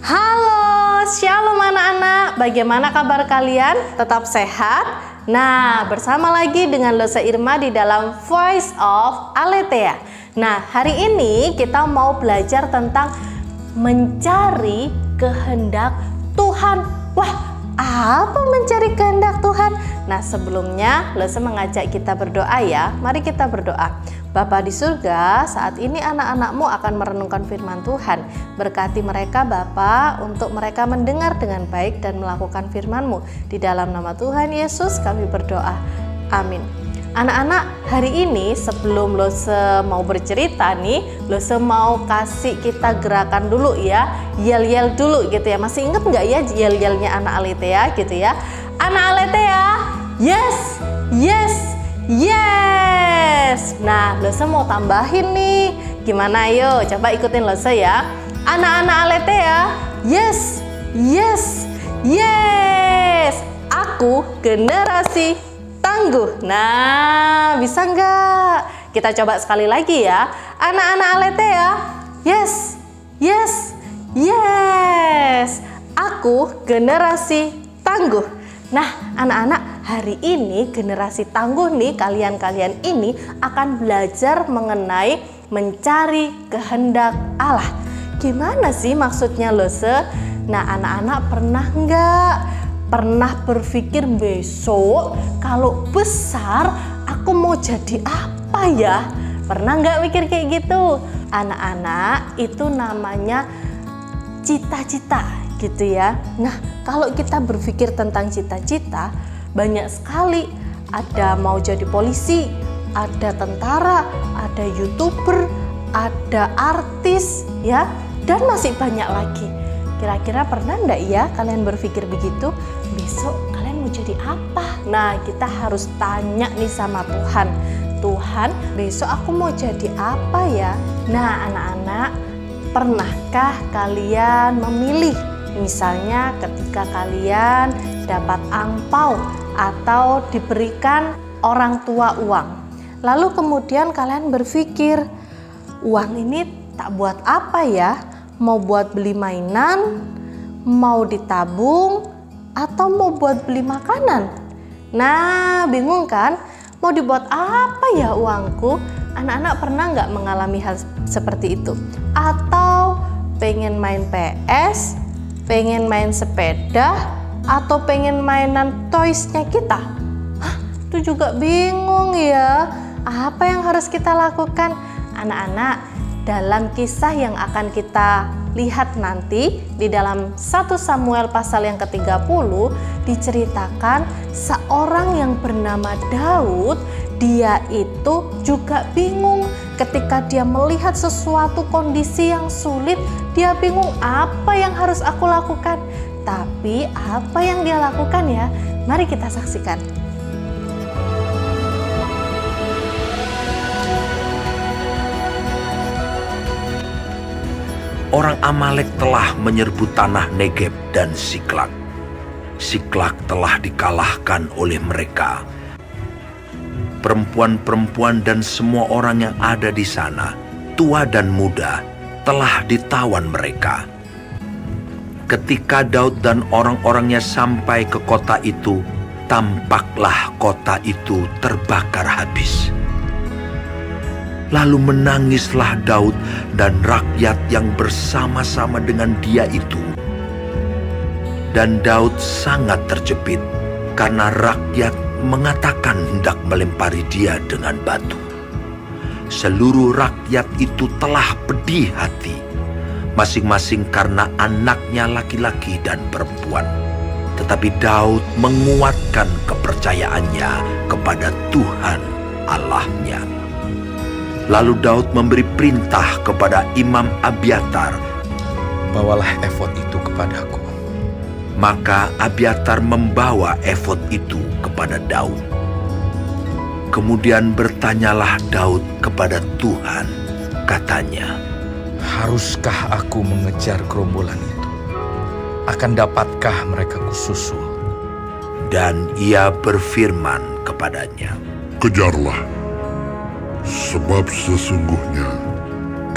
Halo, shalom anak-anak. Bagaimana kabar kalian? Tetap sehat? Nah, bersama lagi dengan Losa Irma di dalam Voice of Aletheia. Nah, hari ini kita mau belajar tentang mencari kehendak Tuhan. Wah, apa mencari kehendak Tuhan? Nah, sebelumnya Losa mengajak kita berdoa ya. Mari kita berdoa. Bapa di surga, saat ini anak-anakmu akan merenungkan firman Tuhan. Berkati mereka Bapa untuk mereka mendengar dengan baik dan melakukan firman-Mu. Di dalam nama Tuhan Yesus kami berdoa. Amin. Anak-anak, hari ini sebelum Lose mau bercerita nih, Lose mau kasih kita gerakan dulu ya. Yel-yel dulu gitu ya. Masih inget nggak ya yel-yelnya anak Aletheia gitu ya? Anak Aletheia, yes, yes, yes. Nah, Lose mau tambahin nih. Gimana ayo? Coba ikutin Lose ya. Anak-anak Aletheia, yes, yes, yes. Aku generasi tangguh. Nah, bisa nggak? Kita coba sekali lagi ya. Anak-anak Aletheia, yes, yes, yes. Aku generasi tangguh. Nah, anak-anak, hari ini generasi tangguh nih, kalian-kalian ini akan belajar mengenai mencari kehendak Allah. Gimana sih maksudnya Lose? Nah, anak-anak pernah berpikir besok kalau besar aku mau jadi apa ya? Pernah nggak mikir kayak gitu? Anak-anak, itu namanya cita-cita gitu ya. Nah, kalau kita berpikir tentang cita-cita, banyak sekali. Ada mau jadi polisi, ada tentara, ada YouTuber, ada artis ya, dan masih banyak lagi. Kira-kira pernah enggak ya kalian berpikir begitu? Besok kalian mau jadi apa? Nah, kita harus tanya nih sama Tuhan. Tuhan, besok aku mau jadi apa ya? Nah, anak-anak, pernahkah kalian memilih? Misalnya ketika kalian dapat angpau atau diberikan orang tua uang. Lalu kemudian kalian berpikir, uang ini tak buat apa ya? Mau buat beli mainan, mau ditabung, atau mau buat beli makanan? Nah, bingung kan? Mau dibuat apa ya uangku? Anak-anak pernah nggak mengalami hal seperti itu? Atau pengen main PS, pengen main sepeda, atau pengen mainan toys-nya kita? Hah, itu juga bingung ya. Apa yang harus kita lakukan? Anak-anak, dalam kisah yang akan kita lihat nanti di dalam 1 Samuel pasal yang ke-30 diceritakan seorang yang bernama Daud. Dia itu juga bingung ketika dia melihat sesuatu kondisi yang sulit. Dia bingung, apa yang harus aku lakukan? Tapi apa yang dia lakukan ya? Mari kita saksikan. Orang Amalek telah menyerbu tanah Negeb dan Siklak. Siklak telah dikalahkan oleh mereka. Perempuan-perempuan dan semua orang yang ada di sana, tua dan muda, telah ditawan mereka. Ketika Daud dan orang-orangnya sampai ke kota itu, tampaklah kota itu terbakar habis. Lalu menangislah Daud dan rakyat yang bersama-sama dengan dia itu. Dan Daud sangat terjepit karena rakyat mengatakan hendak melempari dia dengan batu. Seluruh rakyat itu telah pedih hati, masing-masing karena anaknya laki-laki dan perempuan. Tetapi Daud menguatkan kepercayaannya kepada Tuhan Allahnya. Lalu Daud memberi perintah kepada Imam Abiatar, bawalah efod itu kepadaku. Maka Abiatar membawa efod itu kepada Daud. Kemudian bertanyalah Daud kepada Tuhan, katanya, haruskah aku mengejar gerombolan itu? Akan dapatkah mereka kususul? Dan ia berfirman kepadanya, kejarlah, sebab sesungguhnya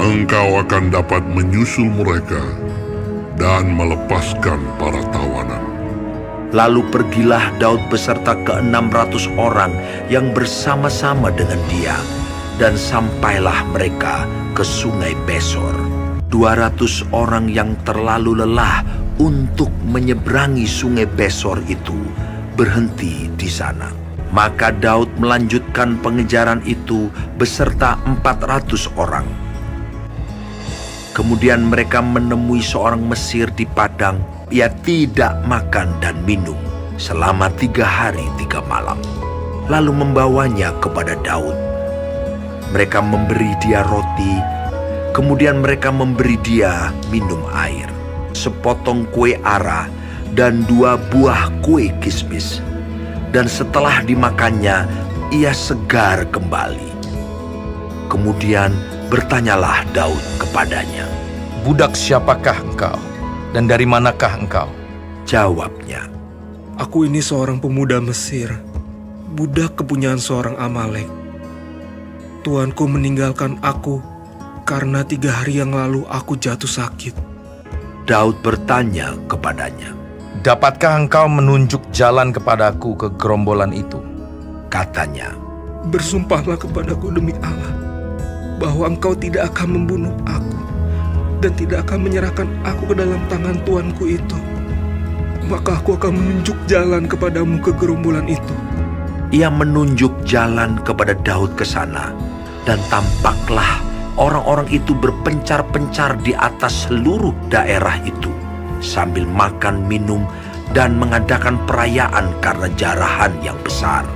engkau akan dapat menyusul mereka dan melepaskan para tawanan. Lalu pergilah Daud beserta ke-600 orang yang bersama-sama dengan dia, dan sampailah mereka ke sungai Besor. 200 orang yang terlalu lelah untuk menyeberangi sungai Besor itu berhenti di sana. Maka Daud melanjutkan pengejaran itu beserta 400 orang. Kemudian mereka menemui seorang Mesir di padang. Ia tidak makan dan minum selama 3 hari 3 malam. Lalu membawanya kepada Daud. Mereka memberi dia roti, kemudian mereka memberi dia minum air, sepotong kue ara dan 2 buah kue kismis. Dan setelah dimakannya, ia segar kembali. Kemudian bertanyalah Daud kepadanya. Budak siapakah engkau? Dan dari manakah engkau? Jawabnya, Aku ini seorang pemuda Mesir, budak kepunyaan seorang Amalek. Tuanku meninggalkan aku karena 3 hari yang lalu aku jatuh sakit. Daud bertanya kepadanya. Dapatkah engkau menunjuk jalan kepadaku ke gerombolan itu? Katanya, Bersumpahlah kepadaku demi Allah, bahwa engkau tidak akan membunuh aku dan tidak akan menyerahkan aku ke dalam tangan tuanku itu. Maka aku akan menunjuk jalan kepadamu ke gerombolan itu. ia menunjuk jalan kepada Daud ke sana, dan tampaklah orang-orang itu berpencar-pencar di atas seluruh daerah itu, sambil makan, minum, dan mengadakan perayaan karena jarahan yang besar.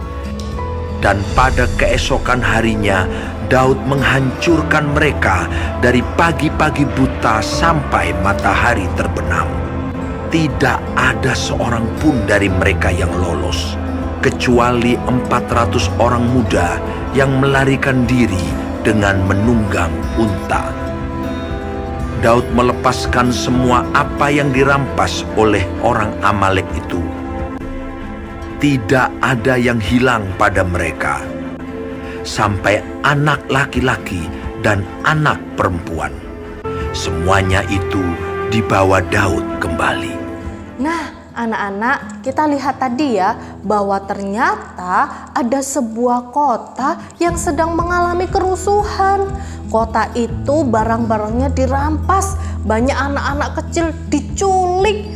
Dan pada keesokan harinya, Daud menghancurkan mereka dari pagi-pagi buta sampai matahari terbenam. Tidak ada seorang pun dari mereka yang lolos, kecuali 400 orang muda yang melarikan diri dengan menunggang unta. Daud melepaskan semua apa yang dirampas oleh orang Amalek itu. Tidak ada yang hilang pada mereka, sampai anak laki-laki dan anak perempuan. Semuanya itu dibawa Daud kembali. Nah, anak-anak, kita lihat tadi ya bahwa ternyata ada sebuah kota yang sedang mengalami kerusuhan. Kota itu barang-barangnya dirampas, banyak anak-anak kecil diculik.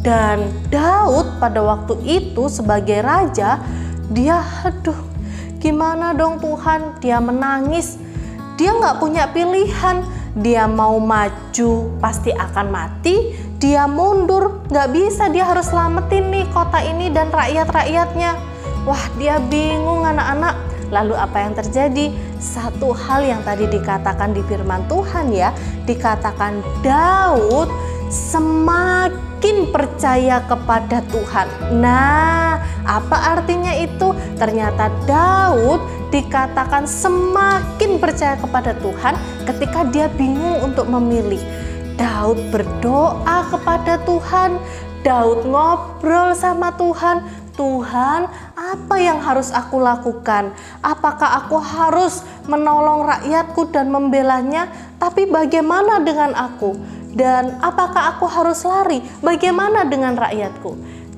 Dan Daud pada waktu itu sebagai raja, dia gimana dong Tuhan? Dia menangis, dia nggak punya pilihan. Dia mau maju pasti akan mati, dia mundur nggak bisa, dia harus selamatin nih kota ini dan rakyat-rakyatnya. Wah, dia bingung anak-anak. Lalu apa yang terjadi? Satu hal yang tadi dikatakan di firman Tuhan ya, dikatakan Daud semakin percaya kepada Tuhan. Nah, apa artinya itu? Ternyata Daud dikatakan semakin percaya kepada Tuhan ketika dia bingung untuk memilih. Daud berdoa kepada Tuhan, Daud ngobrol sama Tuhan. Tuhan, apa yang harus aku lakukan? Apakah aku harus menolong rakyatku dan membelanya? Tapi bagaimana dengan aku? Dan apakah aku harus lari? Bagaimana dengan rakyatku?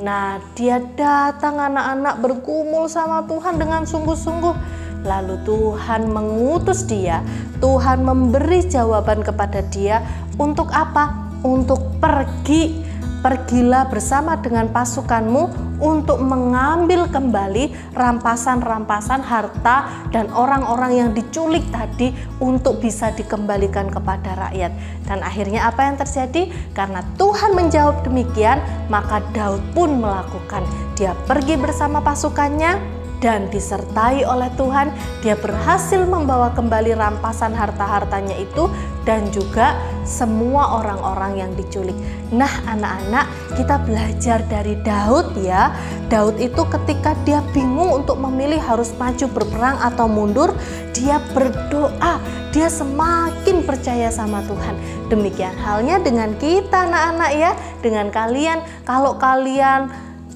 Nah, dia datang anak-anak bergumul sama Tuhan dengan sungguh-sungguh. Lalu Tuhan mengutus dia. Tuhan memberi jawaban kepada dia. Untuk apa? Untuk pergi. Pergilah bersama dengan pasukanmu untuk mengambil kembali rampasan-rampasan harta dan orang-orang yang diculik tadi untuk bisa dikembalikan kepada rakyat. Dan akhirnya apa yang terjadi? Karena Tuhan menjawab demikian, maka Daud pun melakukan. Dia pergi bersama pasukannya dan disertai oleh Tuhan. Dia berhasil membawa kembali rampasan harta-hartanya itu dan juga semua orang-orang yang diculik. Nah, anak-anak, kita belajar dari Daud ya. Daud itu ketika dia bingung untuk memilih harus maju berperang atau mundur, dia berdoa, dia semakin percaya sama Tuhan. Demikian halnya dengan kita anak-anak ya, dengan kalian. Kalau kalian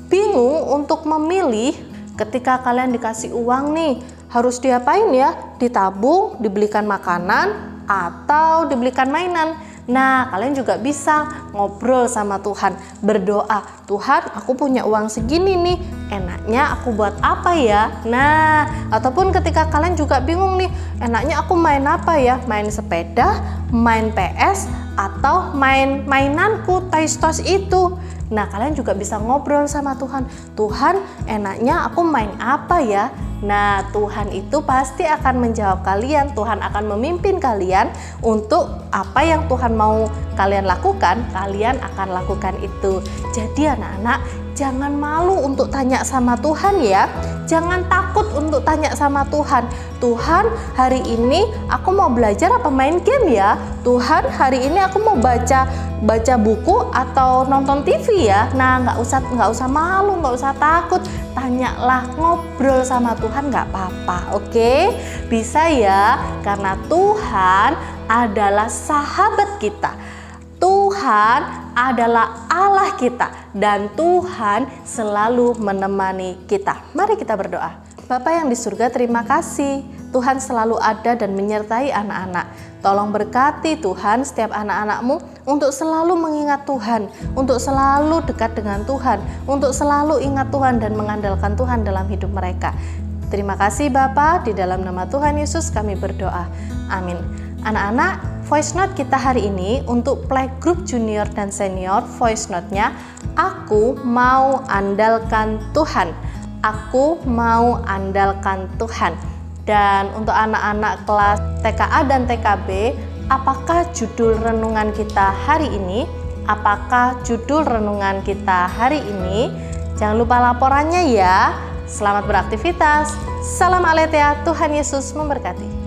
bingung untuk memilih, ketika kalian dikasih uang nih, harus diapain ya? Ditabung, dibelikan makanan, atau dibelikan mainan. Nah, kalian juga bisa ngobrol sama Tuhan, berdoa, Tuhan aku punya uang segini nih, enaknya aku buat apa ya? Nah, ataupun ketika kalian juga bingung nih, enaknya aku main apa ya? Main sepeda, main PS, atau main mainanku, toys itu. Nah, kalian juga bisa ngobrol sama Tuhan. Tuhan, enaknya aku main apa ya? Nah, Tuhan itu pasti akan menjawab kalian. Tuhan akan memimpin kalian untuk apa yang Tuhan mau kalian lakukan, kalian akan lakukan itu. Jadi anak-anak, jangan malu untuk tanya sama Tuhan ya. Jangan takut untuk tanya sama Tuhan. Tuhan, hari ini aku mau belajar apa main game ya? Tuhan, hari ini aku mau baca buku atau nonton TV ya. Nah, nggak usah malu, nggak usah takut. Tanyalah, ngobrol sama Tuhan, nggak apa-apa, oke? Bisa ya, karena Tuhan adalah sahabat kita. Tuhan adalah Allah kita dan Tuhan selalu menemani kita. Mari kita berdoa. Bapa yang di surga, terima kasih. Tuhan selalu ada dan menyertai anak-anak. Tolong berkati Tuhan setiap anak-anak-Mu untuk selalu mengingat Tuhan, untuk selalu dekat dengan Tuhan, untuk selalu ingat Tuhan dan mengandalkan Tuhan dalam hidup mereka. Terima kasih Bapa, di dalam nama Tuhan Yesus kami berdoa. Amin. Anak-anak, voice note kita hari ini untuk playgroup junior dan senior, voice note-nya, aku mau andalkan Tuhan. Aku mau andalkan Tuhan. Dan untuk anak-anak kelas TKA dan TKB, apakah judul renungan kita hari ini? Apakah judul renungan kita hari ini? Jangan lupa laporannya ya. Selamat beraktivitas. Salam Aletheia, Tuhan Yesus memberkati.